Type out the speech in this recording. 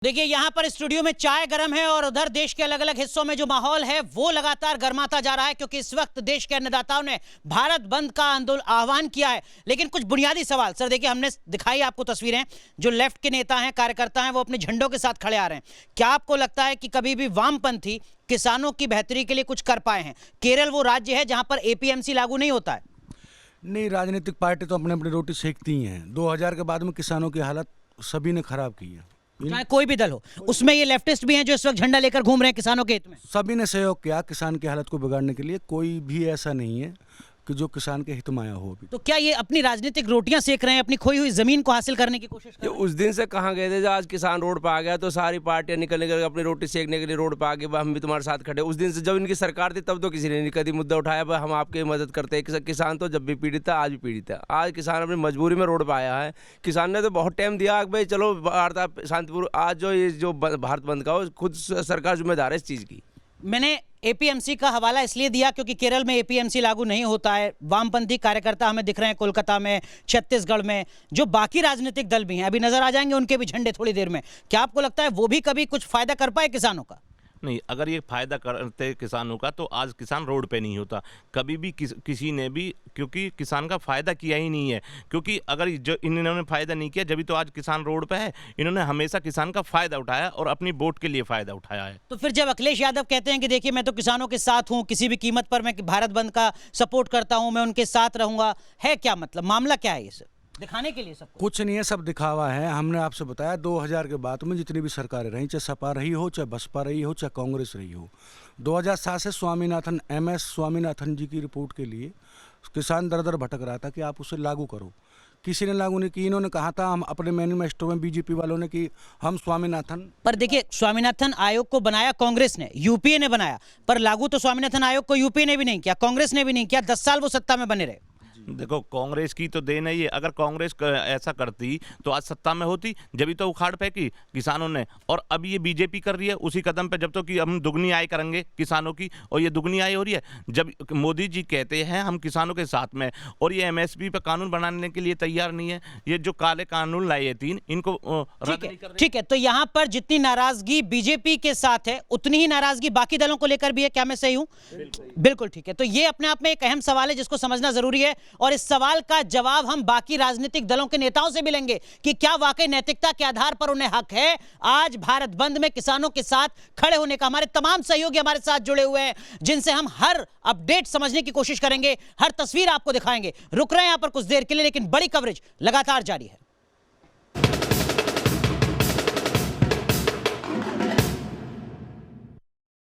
देखिए यहाँ पर स्टूडियो में चाय गर्म है और उधर देश के अलग अलग हिस्सों में जो माहौल है वो लगातार गर्माता जा रहा है, क्योंकि इस वक्त देश के अन्नदाताओं ने भारत बंद का आह्वान किया है। लेकिन कुछ बुनियादी सवाल सर, देखिए हमने दिखाई आपको तस्वीरें, जो लेफ्ट के नेता हैं, कार्यकर्ता हैं, वो अपने झंडों के साथ खड़े आ रहे हैं। क्या आपको लगता है कि कभी भी वामपंथी किसानों की बेहतरी के लिए कुछ कर पाए हैं? केरल वो राज्य है जहां पर एपीएमसी लागू नहीं होता है। नहीं, राजनीतिक पार्टी तो अपने अपनी रोटी सेकती ही हैं। 2000 के बाद में किसानों की हालत सभी ने खराब की है, चाहे कोई भी दल हो, उसमें ये लेफ्टिस्ट भी हैं जो इस वक्त झंडा लेकर घूम रहे हैं किसानों के हित में। सभी ने सहयोग किया किसान की हालत को बिगाड़ने के लिए। कोई भी ऐसा नहीं है कि जो किसान के हित में आया हो। अभी तो क्या ये अपनी राजनीतिक रोटियां सेक रहे हैं, अपनी खोई हुई जमीन को हासिल करने की कोशिश कर रहे हैं? उस दिन से कहाँ गए थे, आज किसान रोड पर आ गया तो सारी पार्टियां निकल निकल अपनी रोटी सेकने के लिए रोड पर आ गए, हम भी तुम्हारे साथ खड़े। उस दिन से जब इनकी सरकार थी तब तो किसी ने नहीं कभी मुद्दा उठाया, हम आपकी मदद करते हैं। किसान तो जब भी पीड़ित था, आज भी पीड़ित है। आज किसान अपनी मजबूरी में रोड पर आया है। किसान ने तो बहुत टाइम दिया भाई चलो वार्ता शांतिपूर्ण। आज जो भारत बंद का हो, खुद सरकार जिम्मेदार है इस चीज़ की। मैंने एपीएमसी का हवाला इसलिए दिया क्योंकि केरल में एपीएमसी लागू नहीं होता है। वामपंथी कार्यकर्ता हमें दिख रहे हैं कोलकाता में, छत्तीसगढ़ में, जो बाकी राजनीतिक दल भी हैं, अभी नजर आ जाएंगे उनके भी झंडे थोड़ी देर में। क्या आपको लगता है वो भी कभी कुछ फायदा कर पाए किसानों का? नहीं, अगर ये फायदा करते किसानों का तो आज किसान रोड पे नहीं होता कभी भी किसी ने भी, क्योंकि किसान का फायदा किया ही नहीं है। क्योंकि अगर जो इन्होंने फायदा नहीं किया जब तो आज किसान रोड पे है। इन्होंने हमेशा किसान का फायदा उठाया और अपनी वोट के लिए फायदा उठाया है। तो फिर जब अखिलेश यादव कहते हैं कि देखिए मैं तो किसानों के साथ हूं, किसी भी कीमत पर मैं भारत बंद का सपोर्ट करता हूं, मैं उनके साथ रहूंगा, है क्या मतलब? मामला क्या है? ये सब दिखाने के लिए सब कुछ नहीं है, सब दिखावा है। हमने आपसे बताया 2000 के बाद में जितनी भी सरकारें रही, चाहे सपा रही हो, चाहे बसपा रही हो, चाहे कांग्रेस रही हो, 2007 से स्वामीनाथन MS स्वामीनाथन जी की रिपोर्ट के लिए किसान दर दर भटक रहा था कि आप उसे लागू करो। किसी ने लागू नहीं की। इन्होंने कहा था हम अपने मैनिफेस्टो में, बीजेपी वालों ने, कि हम स्वामीनाथन पर देखिए स्वामीनाथन आयोग को बनाया कांग्रेस ने, यूपीए ने बनाया, पर लागू तो स्वामीनाथन आयोग को यूपीए ने भी नहीं किया, कांग्रेस ने भी नहीं किया। 10 साल वो सत्ता में बने रहे। देखो कांग्रेस की तो देन है ये। अगर कांग्रेस ऐसा करती तो आज सत्ता में होती, जब तो उखाड़ फेंकी किसानों ने। और अब ये बीजेपी कर रही है उसी कदम पे, जब तो कि हम दुगनी आय करेंगे किसानों की, और ये दुगनी आय हो रही है। जब मोदी जी कहते हैं हम किसानों के साथ में, और ये MSP पे कानून बनाने के लिए तैयार नहीं है। ये जो काले कानून लाए ये 3, इनको रद्द नहीं कर रहे। ठीक है, तो यहाँ पर जितनी नाराजगी बीजेपी के साथ है उतनी ही नाराजगी बाकी दलों को लेकर भी है। क्या मैं सही हूँ? बिल्कुल ठीक है। तो ये अपने आप में एक अहम सवाल है जिसको समझना जरूरी है, और इस सवाल का जवाब हम बाकी राजनीतिक दलों के नेताओं से भी लेंगे कि क्या वाकई नैतिकता के आधार पर उन्हें हक है आज भारत बंद में किसानों के साथ खड़े होने का। हमारे तमाम सहयोगी हमारे साथ जुड़े हुए हैं जिनसे हम हर अपडेट समझने की कोशिश करेंगे, हर तस्वीर आपको दिखाएंगे। रुक रहे हैं यहां पर कुछ देर के लिए, लेकिन बड़ी कवरेज लगातार जारी है।